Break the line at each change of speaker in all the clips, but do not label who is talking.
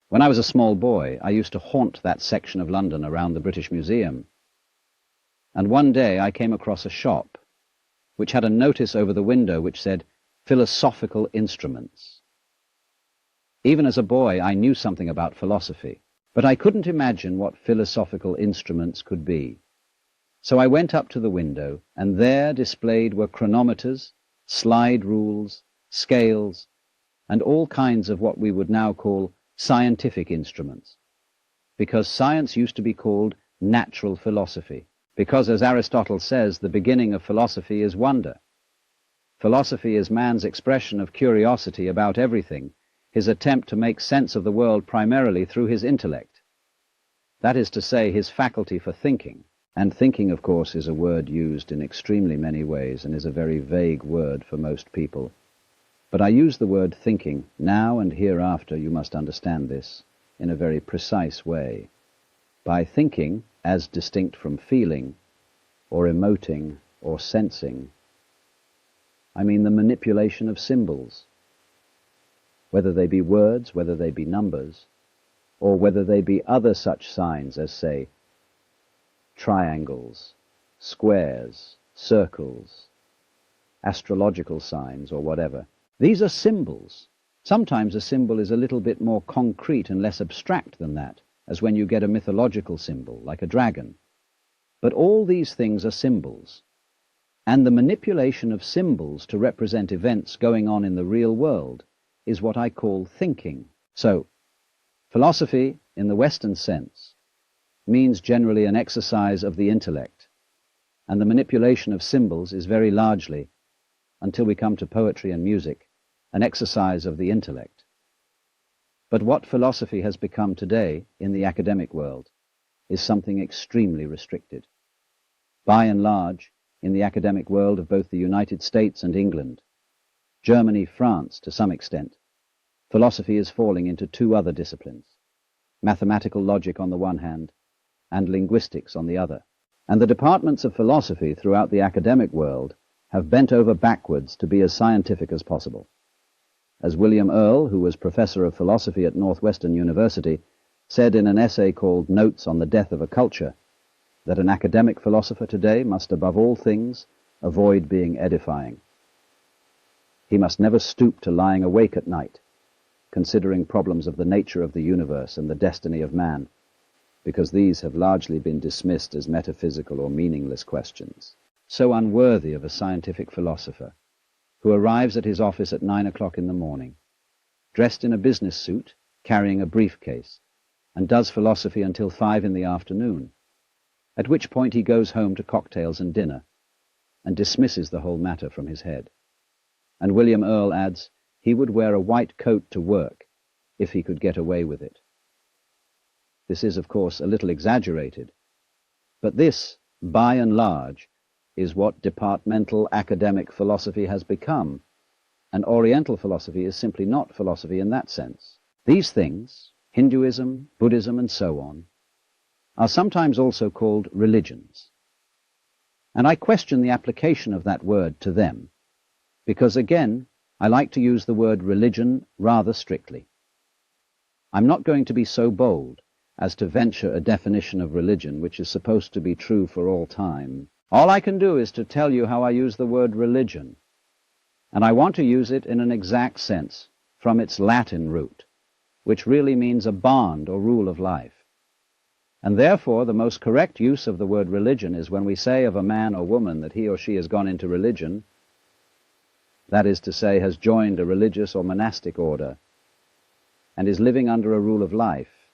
When I was a small boy, I used to haunt that section of London around the British Museum. And one day I came across a shop which had a notice over the window which said, "Philosophical Instruments." Even as a boy, I knew something about philosophy, but I couldn't imagine what philosophical instruments could be. So I went up to the window, and there displayed were chronometers, slide rules, scales, and all kinds of what we would now call scientific instruments, because science used to be called natural philosophy, because, as Aristotle says, the beginning of philosophy is wonder. Philosophy is man's expression of curiosity about everything, his attempt to make sense of the world primarily through his intellect. That is to say, his faculty for thinking. And thinking, of course, is a word used in extremely many ways and is a very vague word for most people. But I use the word thinking now and hereafter, you must understand this, in a very precise way. By thinking, as distinct from feeling, or emoting, or sensing, I mean the manipulation of symbols, whether they be words, whether they be numbers, or whether they be other such signs as, say, triangles, squares, circles, astrological signs, or whatever. These are symbols. Sometimes a symbol is a little bit more concrete and less abstract than that, as when you get a mythological symbol, like a dragon. But all these things are symbols, and the manipulation of symbols to represent events going on in the real world is what I call thinking. So, philosophy, in the Western sense, means generally an exercise of the intellect, and the manipulation of symbols is very largely, until we come to poetry and music, an exercise of the intellect. But what philosophy has become today in the academic world is something extremely restricted. By and large, in the academic world of both the United States and England, Germany, France to some extent, philosophy is falling into two other disciplines, mathematical logic on the one hand, and linguistics on the other. And the departments of philosophy throughout the academic world have bent over backwards to be as scientific as possible. As William Earle, who was professor of philosophy at Northwestern University, said in an essay called Notes on the Death of a Culture, that an academic philosopher today must above all things avoid being edifying. He must never stoop to lying awake at night, considering problems of the nature of the universe and the destiny of man, because these have largely been dismissed as metaphysical or meaningless questions, so unworthy of a scientific philosopher, who arrives at his office at 9 o'clock in the morning, dressed in a business suit, carrying a briefcase, and does philosophy until 5 in the afternoon, at which point he goes home to cocktails and dinner, and dismisses the whole matter from his head. And William Earle adds, he would wear a white coat to work if he could get away with it. This is, of course, a little exaggerated, but this, by and large, is what departmental academic philosophy has become, and Oriental philosophy is simply not philosophy in that sense. These things, Hinduism, Buddhism, and so on, are sometimes also called religions. And I question the application of that word to them, because again, I like to use the word religion rather strictly. I'm not going to be so bold as to venture a definition of religion which is supposed to be true for all time. All I can do is to tell you how I use the word religion, and I want to use it in an exact sense, from its Latin root, which really means a bond or rule of life. And therefore the most correct use of the word religion is when we say of a man or woman that he or she has gone into religion, that is to say, has joined a religious or monastic order, and is living under a rule of life,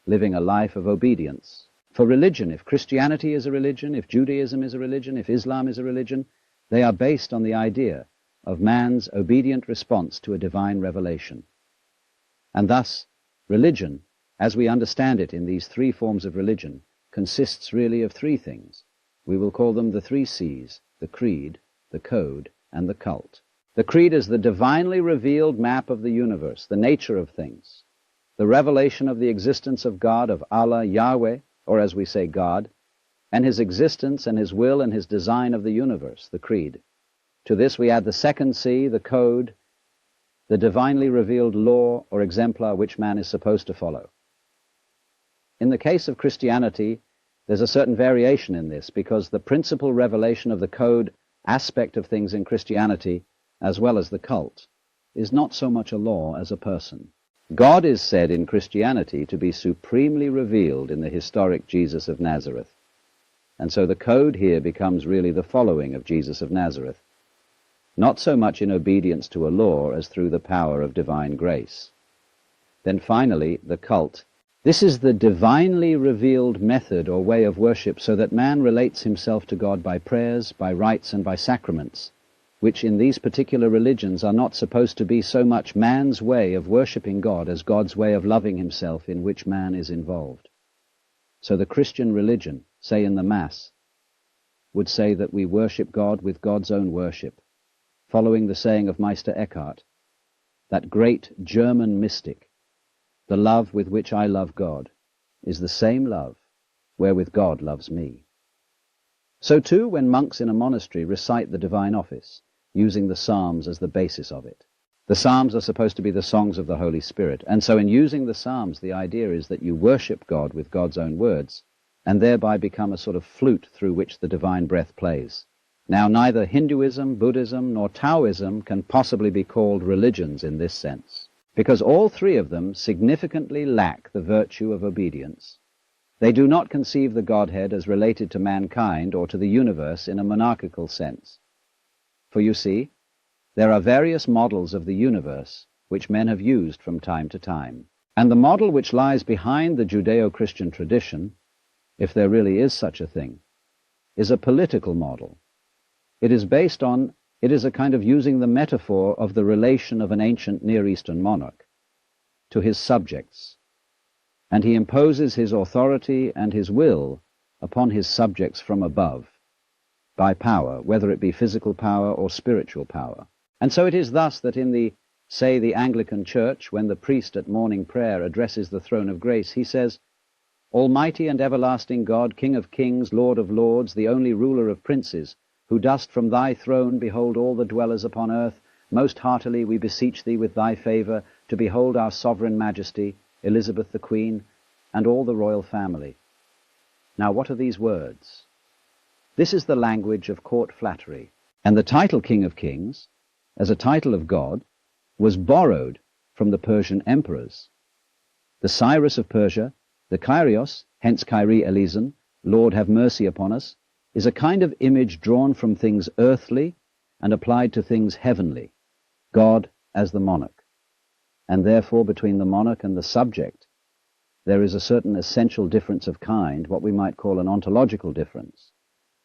living a life of obedience. For religion, if Christianity is a religion, if Judaism is a religion, if Islam is a religion, they are based on the idea of man's obedient response to a divine revelation. And thus, religion, as we understand it in these three forms of religion, consists really of three things. We will call them the 3 C's, the creed, the code, and the cult. The creed is the divinely revealed map of the universe, the nature of things, the revelation of the existence of God, of Allah, Yahweh, or as we say, God, and his existence and his will and his design of the universe, the creed. To this we add the 2nd C, the code, the divinely revealed law or exemplar which man is supposed to follow. In the case of Christianity, there's a certain variation in this, because the principal revelation of the code aspect of things in Christianity, as well as the cult, is not so much a law as a person. God is said in Christianity to be supremely revealed in the historic Jesus of Nazareth. And so the code here becomes really the following of Jesus of Nazareth, not so much in obedience to a law as through the power of divine grace. Then finally, the cult. This is the divinely revealed method or way of worship, so that man relates himself to God by prayers, by rites, and by sacraments, which in these particular religions are not supposed to be so much man's way of worshipping God as God's way of loving himself, in which man is involved. So the Christian religion, say in the Mass, would say that we worship God with God's own worship, following the saying of Meister Eckhart, that great German mystic: the love with which I love God is the same love wherewith God loves me. So too, when monks in a monastery recite the divine office, using the Psalms as the basis of it. The Psalms are supposed to be the songs of the Holy Spirit, and so in using the Psalms, the idea is that you worship God with God's own words, and thereby become a sort of flute through which the divine breath plays. Now, neither Hinduism, Buddhism, nor Taoism can possibly be called religions in this sense, because all three of them significantly lack the virtue of obedience. They do not conceive the Godhead as related to mankind or to the universe in a monarchical sense. For you see, there are various models of the universe which men have used from time to time. And the model which lies behind the Judeo-Christian tradition, if there really is such a thing, is a political model. It is a kind of using the metaphor of the relation of an ancient Near Eastern monarch to his subjects, and he imposes his authority and his will upon his subjects from above, by power, whether it be physical power or spiritual power. And so it is thus that in the Anglican Church, when the priest at morning prayer addresses the throne of grace, he says, "Almighty and everlasting God, King of kings, Lord of lords, the only ruler of princes, who dost from thy throne behold all the dwellers upon earth, most heartily we beseech thee with thy favour to behold our sovereign majesty, Elizabeth the Queen, and all the royal family." Now, what are these words? This is the language of court flattery, and the title King of Kings, as a title of God, was borrowed from the Persian emperors. The Cyrus of Persia, the Kyrios, hence Kyrie eleison, Lord have mercy upon us, is a kind of image drawn from things earthly and applied to things heavenly, God as the monarch. And therefore between the monarch and the subject there is a certain essential difference of kind, what we might call an ontological difference,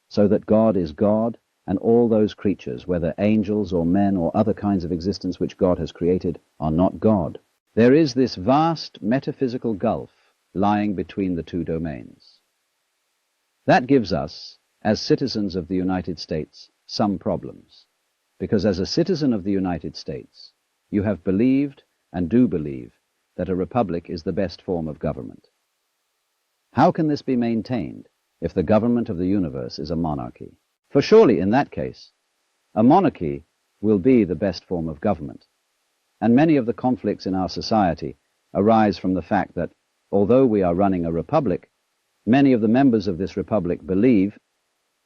so that God is God, and all those creatures, whether angels or men or other kinds of existence which God has created, are not God. There is this vast metaphysical gulf lying between the two domains. That gives us, as citizens of the United States, some problems, because as a citizen of the United States, you have believed and do believe that a republic is the best form of government. How can this be maintained if the government of the universe is a monarchy? For surely, in that case, a monarchy will be the best form of government. And many of the conflicts in our society arise from the fact that, although we are running a republic, many of the members of this republic believe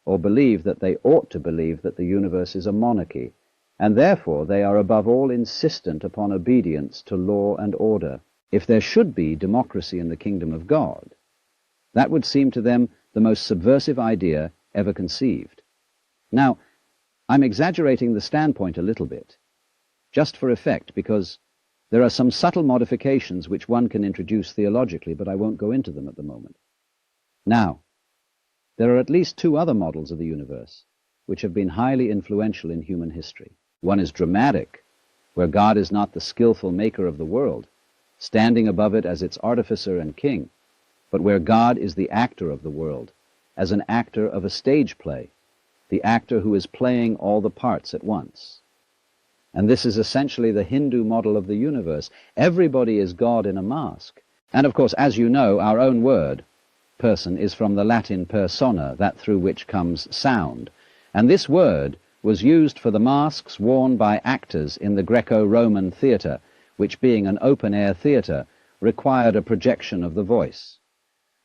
that they ought to believe that the universe is a monarchy, and therefore they are above all insistent upon obedience to law and order. If there should be democracy in the kingdom of God, that would seem to them the most subversive idea ever conceived. Now, I'm exaggerating the standpoint a little bit, just for effect, because there are some subtle modifications which one can introduce theologically, but I won't go into them at the moment. Now, there are at least two other models of the universe which have been highly influential in human history. One is dramatic, where God is not the skillful maker of the world, standing above it as its artificer and king, but where God is the actor of the world, as an actor of a stage play, the actor who is playing all the parts at once. And this is essentially the Hindu model of the universe. Everybody is God in a mask. And of course, as you know, our own word, person, is from the Latin persona, that through which comes sound. And this word was used for the masks worn by actors in the Greco-Roman theatre, which, being an open-air theatre, required a projection of the voice.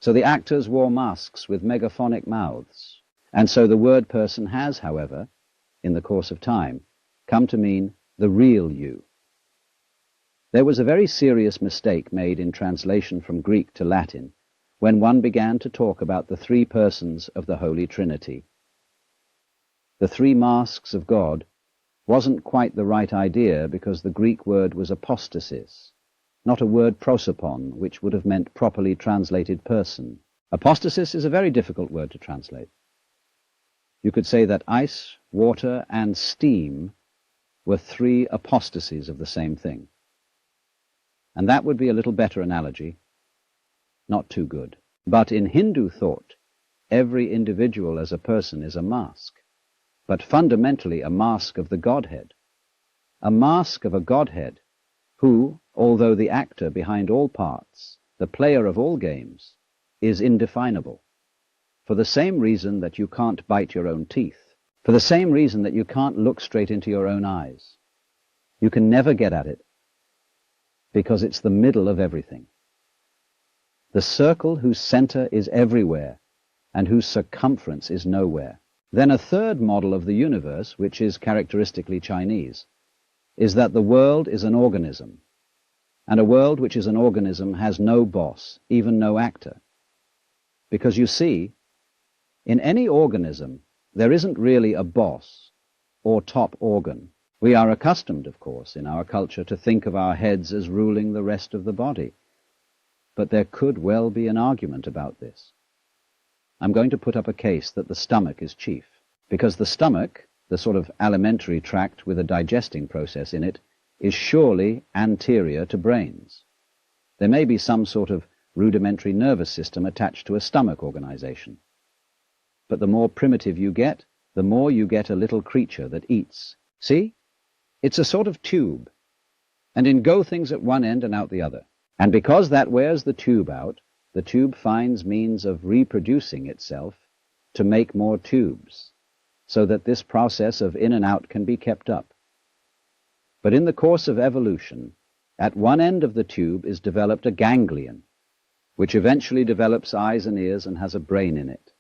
So the actors wore masks with megaphonic mouths. And so the word person has, however, in the course of time, come to mean the real you. There was a very serious mistake made in translation from Greek to Latin when one began to talk about the three persons of the Holy Trinity. The three masks of God wasn't quite the right idea because the Greek word was apostasis, not a word prosopon, which would have meant properly translated person. Apostasis is a very difficult word to translate. You could say that ice, water, and steam were three apostasies of the same thing. And that would be a little better analogy. Not too good. But in Hindu thought, every individual as a person is a mask, but fundamentally a mask of the Godhead. A mask of a Godhead who, although the actor behind all parts, the player of all games, is indefinable. For the same reason that you can't bite your own teeth. For the same reason that you can't look straight into your own eyes. You can never get at it, because it's the middle of everything. The circle whose center is everywhere, and whose circumference is nowhere. Then a third model of the universe, which is characteristically Chinese, is that the world is an organism, and a world which is an organism has no boss, even no actor. Because you see, in any organism, there isn't really a boss or top organ. We are accustomed, of course, in our culture to think of our heads as ruling the rest of the body. But there could well be an argument about this. I'm going to put up a case that the stomach is chief, because the stomach, the sort of alimentary tract with a digesting process in it, is surely anterior to brains. There may be some sort of rudimentary nervous system attached to a stomach organization. But the more primitive you get, the more you get a little creature that eats. See? It's a sort of tube, and in go things at one end and out the other. And because that wears the tube out, the tube finds means of reproducing itself to make more tubes, so that this process of in and out can be kept up. But in the course of evolution, at one end of the tube is developed a ganglion, which eventually develops eyes and ears and has a brain in it.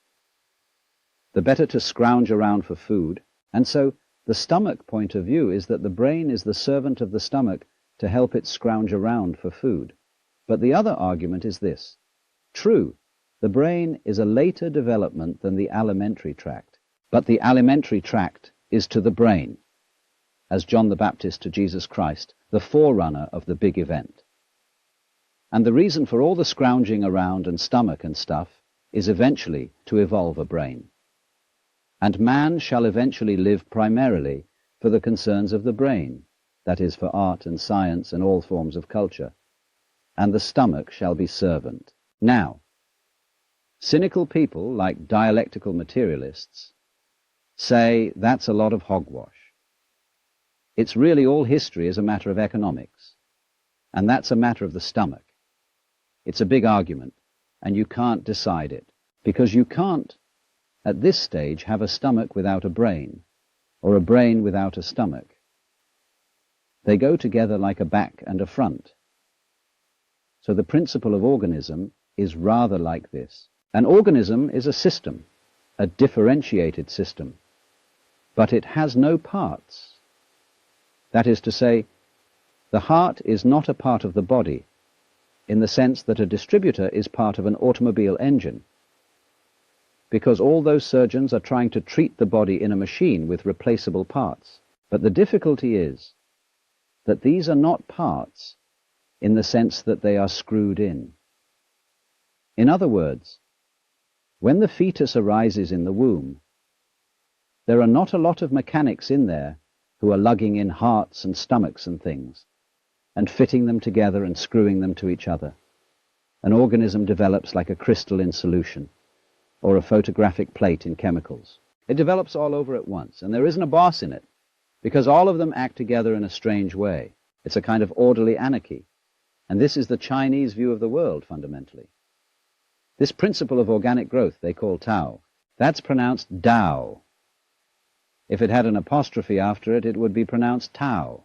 The better to scrounge around for food, and so the stomach point of view is that the brain is the servant of the stomach to help it scrounge around for food. But the other argument is this. True, the brain is a later development than the alimentary tract, but the alimentary tract is to the brain, as John the Baptist to Jesus Christ, the forerunner of the big event. And the reason for all the scrounging around and stomach and stuff is eventually to evolve a brain. And man shall eventually live primarily for the concerns of the brain, that is, for art and science and all forms of culture, and the stomach shall be servant. Now, cynical people, like dialectical materialists, say that's a lot of hogwash. It's really all history is a matter of economics, and that's a matter of the stomach. It's a big argument, and you can't decide it, because you can't, at this stage, have a stomach without a brain, or a brain without a stomach. They go together like a back and a front. So the principle of organism is rather like this. An organism is a system, a differentiated system, but it has no parts. That is to say, the heart is not a part of the body, in the sense that a distributor is part of an automobile engine, because all those surgeons are trying to treat the body in a machine with replaceable parts. But the difficulty is that these are not parts in the sense that they are screwed in. In other words, when the fetus arises in the womb, there are not a lot of mechanics in there who are lugging in hearts and stomachs and things, and fitting them together and screwing them to each other. An organism develops like a crystal in solution, or a photographic plate in chemicals. It develops all over at once, and there isn't a boss in it, because all of them act together in a strange way. It's a kind of orderly anarchy. And this is the Chinese view of the world, fundamentally. This principle of organic growth they call Tao, that's pronounced Dao. If it had an apostrophe after it, it would be pronounced Tao.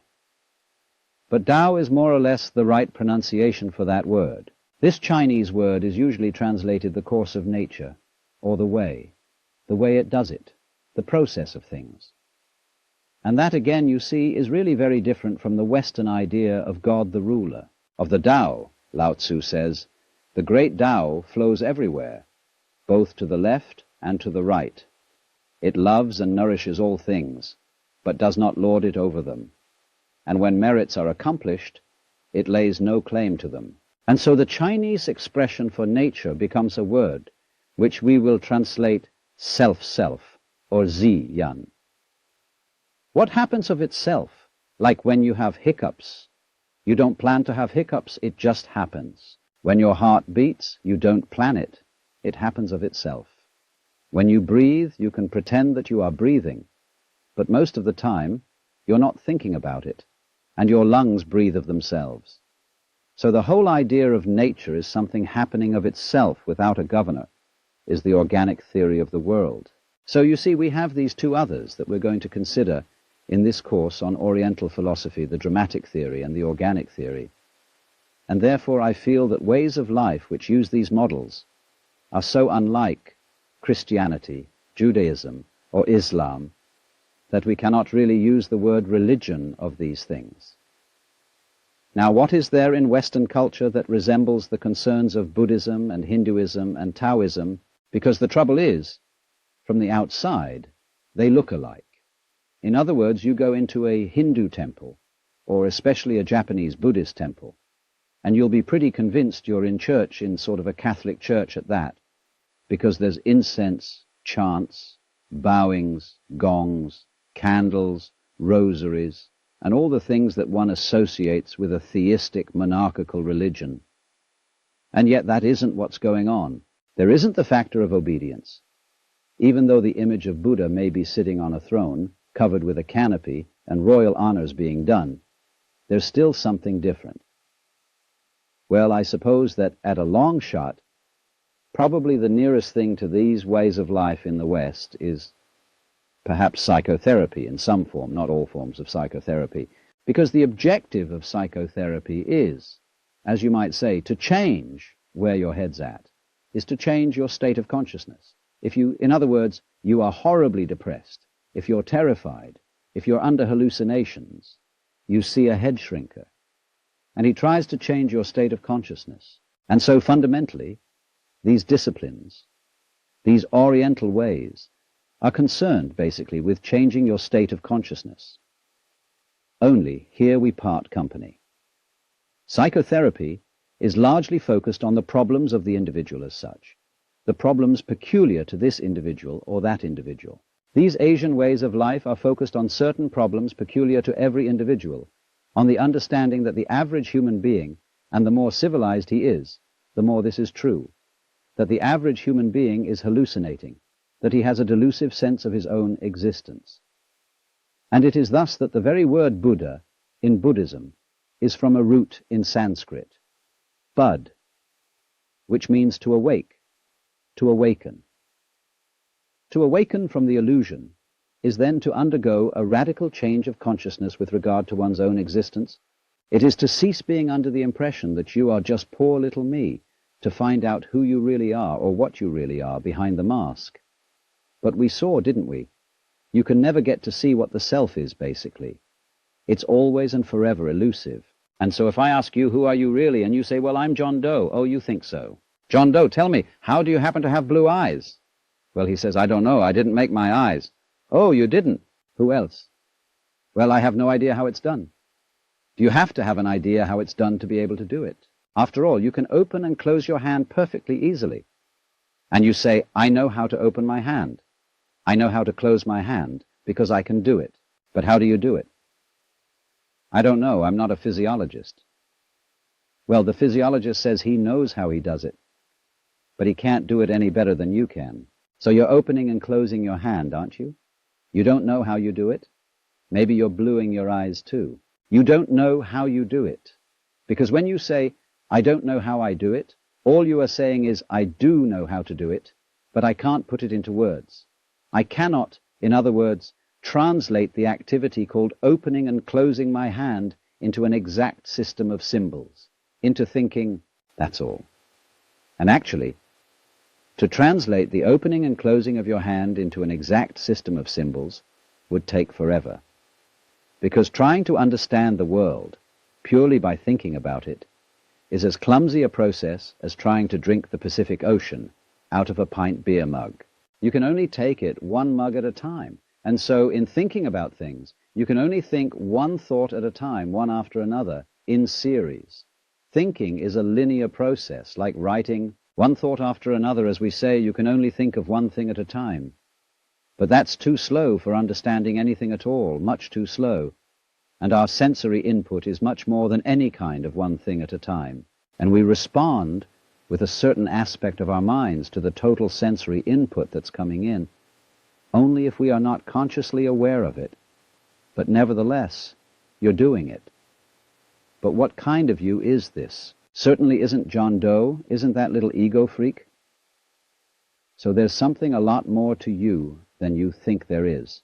But Tao is more or less the right pronunciation for that word. This Chinese word is usually translated the course of nature, or the way it does it, the process of things. And that, again, you see, is really very different from the Western idea of God the ruler. Of the Tao, Lao Tzu says, the great Tao flows everywhere, both to the left and to the right. It loves and nourishes all things, but does not lord it over them. And when merits are accomplished, it lays no claim to them. And so the Chinese expression for nature becomes a word which we will translate self-self, or zi-yan. What happens of itself? Like when you have hiccups. You don't plan to have hiccups, it just happens. When your heart beats, you don't plan it. It happens of itself. When you breathe, you can pretend that you are breathing, but most of the time, you're not thinking about it, and your lungs breathe of themselves. So the whole idea of nature is something happening of itself without a governor, is the organic theory of the world. So you see, we have these two others that we're going to consider in this course on Oriental philosophy, the dramatic theory and the organic theory. And therefore I feel that ways of life which use these models are so unlike Christianity, Judaism, or Islam that we cannot really use the word religion of these things. Now, what is there in Western culture that resembles the concerns of Buddhism and Hinduism and Taoism? Because the trouble is, from the outside, they look alike. In other words, you go into a Hindu temple, or especially a Japanese Buddhist temple, and you'll be pretty convinced you're in church, in sort of a Catholic church at that, because there's incense, chants, bowings, gongs, candles, rosaries, and all the things that one associates with a theistic monarchical religion. And yet that isn't what's going on. There isn't the factor of obedience. Even though the image of Buddha may be sitting on a throne, covered with a canopy, and royal honors being done, there's still something different. Well, I suppose that at a long shot, probably the nearest thing to these ways of life in the West is perhaps psychotherapy in some form, not all forms of psychotherapy, because the objective of psychotherapy is, as you might say, to change where your head's at, is to change your state of consciousness. If you, in other words, you are horribly depressed, if you're terrified, if you're under hallucinations, you see a head shrinker. And he tries to change your state of consciousness. And so fundamentally, these disciplines, these Oriental ways, are concerned basically with changing your state of consciousness. Only here we part company. Psychotherapy is largely focused on the problems of the individual as such, the problems peculiar to this individual or that individual. These Asian ways of life are focused on certain problems peculiar to every individual, on the understanding that the average human being, and the more civilized he is, the more this is true, that the average human being is hallucinating, that he has a delusive sense of his own existence. And it is thus that the very word Buddha, in Buddhism, is from a root in Sanskrit, bud, which means to awake, to awaken. To awaken from the illusion is then to undergo a radical change of consciousness with regard to one's own existence. It is to cease being under the impression that you are just poor little me, to find out who you really are or what you really are behind the mask. But we saw, didn't we? You can never get to see what the self is, basically. It's always and forever elusive. And so if I ask you, who are you really? And you say, well, I'm John Doe. Oh, you think so. John Doe, tell me, how do you happen to have blue eyes? Well, he says, I don't know. I didn't make my eyes. Oh, you didn't? Who else? Well, I have no idea how it's done. Do you have to have an idea how it's done to be able to do it? After all, you can open and close your hand perfectly easily. And you say, I know how to open my hand. I know how to close my hand because I can do it. But how do you do it? I don't know. I'm not a physiologist. Well, the physiologist says he knows how he does it, but he can't do it any better than you can. So you're opening and closing your hand, aren't you? You don't know how you do it? Maybe you're bluing your eyes too. You don't know how you do it. Because when you say, I don't know how I do it, all you are saying is, I do know how to do it, but I can't put it into words. I cannot, in other words, translate the activity called opening and closing my hand into an exact system of symbols, into thinking, that's all. And actually, to translate the opening and closing of your hand into an exact system of symbols would take forever. Because trying to understand the world purely by thinking about it is as clumsy a process as trying to drink the Pacific Ocean out of a pint beer mug. You can only take it one mug at a time. And so in thinking about things, you can only think one thought at a time, one after another, in series. Thinking is a linear process, like writing, one thought after another. As we say, you can only think of one thing at a time. But that's too slow for understanding anything at all, much too slow. And our sensory input is much more than any kind of one thing at a time. And we respond with a certain aspect of our minds to the total sensory input that's coming in, only if we are not consciously aware of it. But nevertheless, you're doing it. But what kind of you is this? Certainly isn't John Doe, isn't that little ego freak? So there's something a lot more to you than you think there is.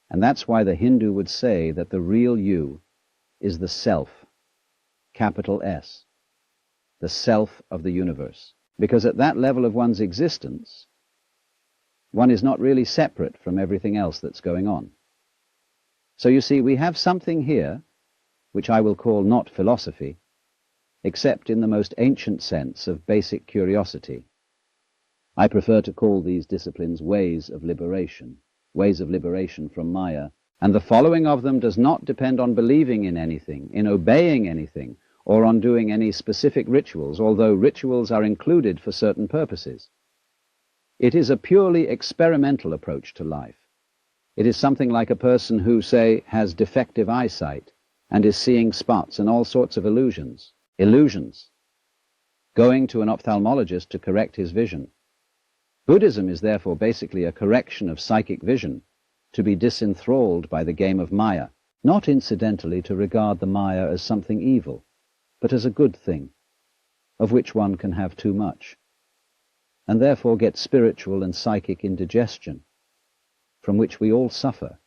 And that's why the Hindu would say that the real you is the self, capital S, the self of the universe. Because at that level of one's existence, one is not really separate from everything else that's going on. So you see, we have something here, which I will call not philosophy, except in the most ancient sense of basic curiosity. I prefer to call these disciplines ways of liberation from Maya, and the following of them does not depend on believing in anything, in obeying anything, or on doing any specific rituals, although rituals are included for certain purposes. It is a purely experimental approach to life. It is something like a person who, say, has defective eyesight and is seeing spots and all sorts of illusions. Going to an ophthalmologist to correct his vision. Buddhism is therefore basically a correction of psychic vision, to be disenthralled by the game of Maya, not incidentally to regard the Maya as something evil, but as a good thing, of which one can have too much, and therefore get spiritual and psychic indigestion, from which we all suffer.